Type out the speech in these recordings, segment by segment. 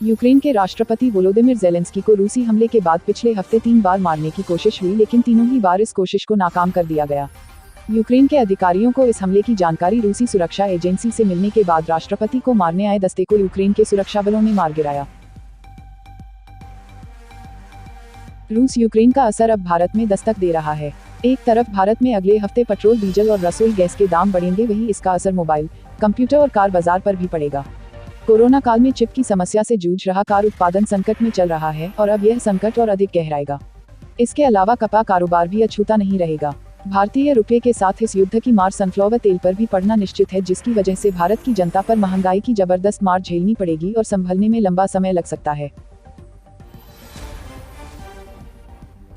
Ukraine के राष्ट्रपति Volodymyr Zelensky को रूसी हमले के बाद पिछले हफ्ते 3 बार मारने की कोशिश हुई, लेकिन तीनों ही बार इस कोशिश को नाकाम कर दिया गया। यूक्रेन के अधिकारियों को इस हमले की जानकारी रूसी सुरक्षा एजेंसी से मिलने के बाद राष्ट्रपति को मारने आए दस्ते को यूक्रेन के सुरक्षा बलों ने मार गिराया। रूस यूक्रेन का असर अब भारत में दस्तक दे रहा है। एक तरफ भारत में अगले हफ्ते पेट्रोल, डीजल और रसोई गैस के दाम बढ़ेंगे, वहीं इसका असर मोबाइल, कंप्यूटर और कार बाजार पर भी पड़ेगा। कोरोना काल में चिप की समस्या से जूझ रहा कार उत्पादन संकट में चल रहा है और अब यह संकट और अधिक गहराएगा। इसके अलावा कपा कारोबार भी अछूता नहीं रहेगा। भारतीय रुपये के साथ इस युद्ध की मार सनफ्लावर तेल पर भी पड़ना निश्चित है, जिसकी वजह से भारत की जनता पर महंगाई की जबरदस्त मार झेलनी पड़ेगी और संभलने में लंबा समय लग सकता है।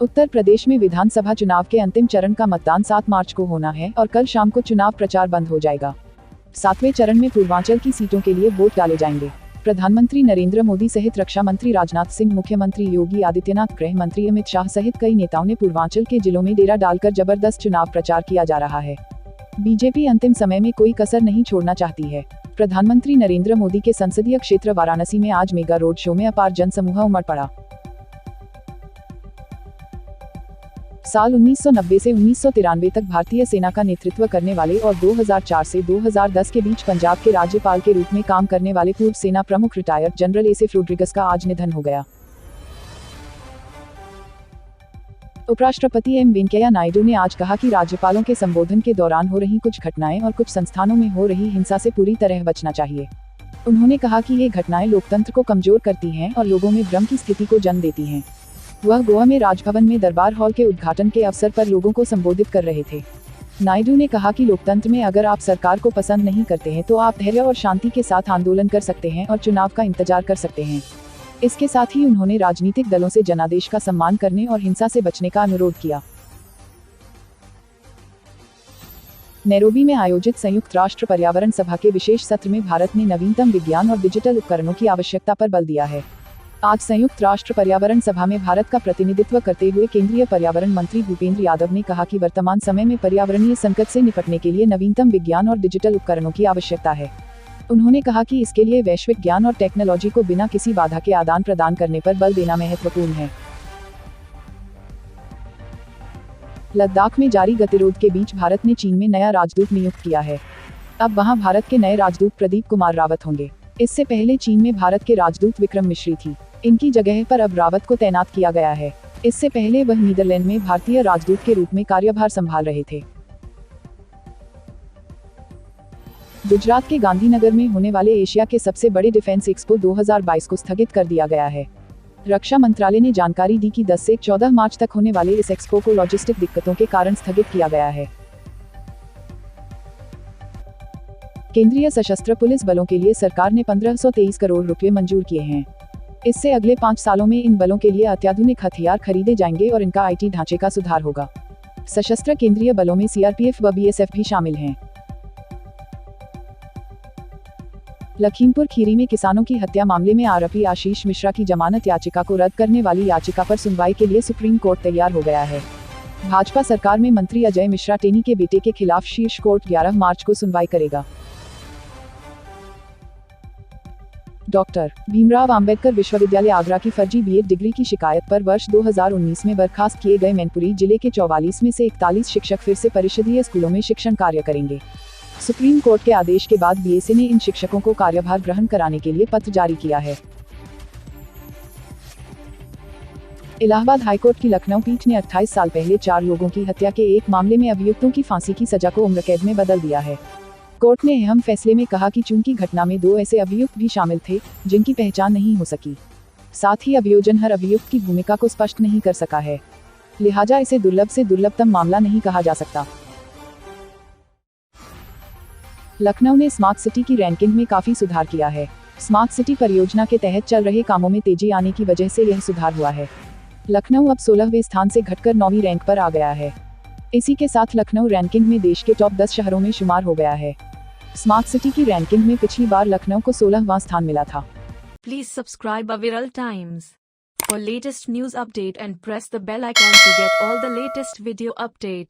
उत्तर प्रदेश में विधानसभा चुनाव के अंतिम चरण का मतदान 7 मार्च को होना है और कल शाम को चुनाव प्रचार बंद हो जाएगा। 7वें चरण में पूर्वांचल की सीटों के लिए वोट डाले जाएंगे। प्रधानमंत्री नरेंद्र मोदी सहित रक्षा मंत्री राजनाथ सिंह, मुख्यमंत्री योगी आदित्यनाथ, गृह मंत्री अमित शाह सहित कई नेताओं ने पूर्वांचल के जिलों में डेरा डालकर जबरदस्त चुनाव प्रचार किया जा रहा है। बीजेपी अंतिम समय में कोई कसर नहीं छोड़ना चाहती है। प्रधानमंत्री नरेंद्र मोदी के संसदीय क्षेत्र वाराणसी में आज मेगा रोड शो में अपार जनसमूह उमड़ पड़ा। साल 1990 से 1993 तक भारतीय सेना का नेतृत्व करने वाले और 2004 से 2010 के बीच पंजाब के राज्यपाल के रूप में काम करने वाले पूर्व सेना प्रमुख रिटायर्ड जनरल एसएफ रोड्रिगस का आज निधन हो गया। उपराष्ट्रपति एम वेंकैया नायडू ने आज कहा कि राज्यपालों के संबोधन के दौरान हो रही कुछ घटनाएं और कुछ संस्थानों में हो रही हिंसा से पूरी तरह बचना चाहिए। उन्होंने कहा कि ये घटनाएं लोकतंत्र को कमजोर करती हैं और लोगों में भ्रम की स्थिति को जन्म देती हैं। वह गोवा में राजभवन में दरबार हॉल के उद्घाटन के अवसर पर लोगों को संबोधित कर रहे थे। नायडू ने कहा कि लोकतंत्र में अगर आप सरकार को पसंद नहीं करते हैं तो आप धैर्य और शांति के साथ आंदोलन कर सकते हैं और चुनाव का इंतजार कर सकते हैं। इसके साथ ही उन्होंने राजनीतिक दलों से जनादेश का सम्मान करने और हिंसा से बचने का अनुरोध किया। नैरोबी में आयोजित संयुक्त राष्ट्र पर्यावरण सभा के विशेष सत्र में भारत ने नवीनतम विज्ञान और डिजिटल उपकरणों की आवश्यकता पर बल दिया है। आज संयुक्त राष्ट्र पर्यावरण सभा में भारत का प्रतिनिधित्व करते हुए केंद्रीय पर्यावरण मंत्री भूपेंद्र यादव ने कहा कि वर्तमान समय में पर्यावरणीय संकट से निपटने के लिए नवीनतम विज्ञान और डिजिटल उपकरणों की आवश्यकता है। उन्होंने कहा कि इसके लिए वैश्विक ज्ञान और टेक्नोलॉजी को बिना किसी बाधा के आदान प्रदान करने पर बल देना महत्वपूर्ण है। लद्दाख में जारी गतिरोध के बीच भारत ने चीन में नया राजदूत नियुक्त किया है। अब वहां भारत के नए राजदूत प्रदीप कुमार रावत होंगे। इससे पहले चीन में भारत के राजदूत विक्रम मिश्री थी। इनकी जगह पर अब रावत को तैनात किया गया है। इससे पहले वह नीदरलैंड में भारतीय राजदूत के रूप में कार्यभार संभाल रहे थे। गुजरात के गांधीनगर में होने वाले एशिया के सबसे बड़े डिफेंस एक्सपो 2022 को स्थगित कर दिया गया है। रक्षा मंत्रालय ने जानकारी दी कि 10 से 14 मार्च तक होने वाले इस एक्सपो को लॉजिस्टिक दिक्कतों के कारण स्थगित किया गया है। केंद्रीय सशस्त्र पुलिस बलों के लिए सरकार ने 1523 करोड़ रुपए मंजूर किए हैं। इससे अगले 5 सालों में इन बलों के लिए अत्याधुनिक हथियार खरीदे जाएंगे और इनका आईटी ढांचे का सुधार होगा। सशस्त्र केंद्रीय बलों में सीआरपीएफ व बीएसएफ भी शामिल हैं। लखीमपुर खीरी में किसानों की हत्या मामले में आरोपी आशीष मिश्रा की जमानत याचिका को रद्द करने वाली याचिका पर सुनवाई के लिए सुप्रीम कोर्ट तैयार हो गया है। भाजपा सरकार में मंत्री अजय मिश्रा टेनी के बेटे के खिलाफ शीर्ष कोर्ट 11 मार्च को सुनवाई करेगा। डॉक्टर भीमराव अंबेडकर विश्वविद्यालय आगरा की फर्जी बीएड डिग्री की शिकायत पर वर्ष 2019 में बर्खास्त किए गए मैनपुरी जिले के 44 में से 41 शिक्षक फिर से परिषदीय स्कूलों में शिक्षण कार्य करेंगे। सुप्रीम कोर्ट के आदेश के बाद बीएसए ने इन शिक्षकों को कार्यभार ग्रहण कराने के लिए पत्र जारी किया है। इलाहाबाद हाईकोर्ट की लखनऊ पीठ ने 28 साल पहले 4 लोगों की हत्या के एक मामले में अभियुक्तों की फांसी की सजा को उम्र कैद में बदल दिया है। कोर्ट ने अहम फैसले में कहा कि चूंकि घटना में 2 ऐसे अभियुक्त भी शामिल थे जिनकी पहचान नहीं हो सकी, साथ ही अभियोजन हर अभियुक्त की भूमिका को स्पष्ट नहीं कर सका है, लिहाजा इसे दुर्लभ से दुर्लभतम मामला नहीं कहा जा सकता। लखनऊ ने स्मार्ट सिटी की रैंकिंग में काफी सुधार किया है। स्मार्ट सिटी परियोजना के तहत चल रहे कामों में तेजी आने की वजह से यह सुधार हुआ है। लखनऊ अब 16वें स्थान से घटकर 9वीं रैंक पर आ गया है। इसी के साथ लखनऊ रैंकिंग में देश के टॉप 10 शहरों में शुमार हो गया है। स्मार्ट सिटी की रैंकिंग में पिछली बार लखनऊ को 16वां स्थान मिला था। Please subscribe Aviral Times for latest news update and press the bell icon to get all the latest video updates.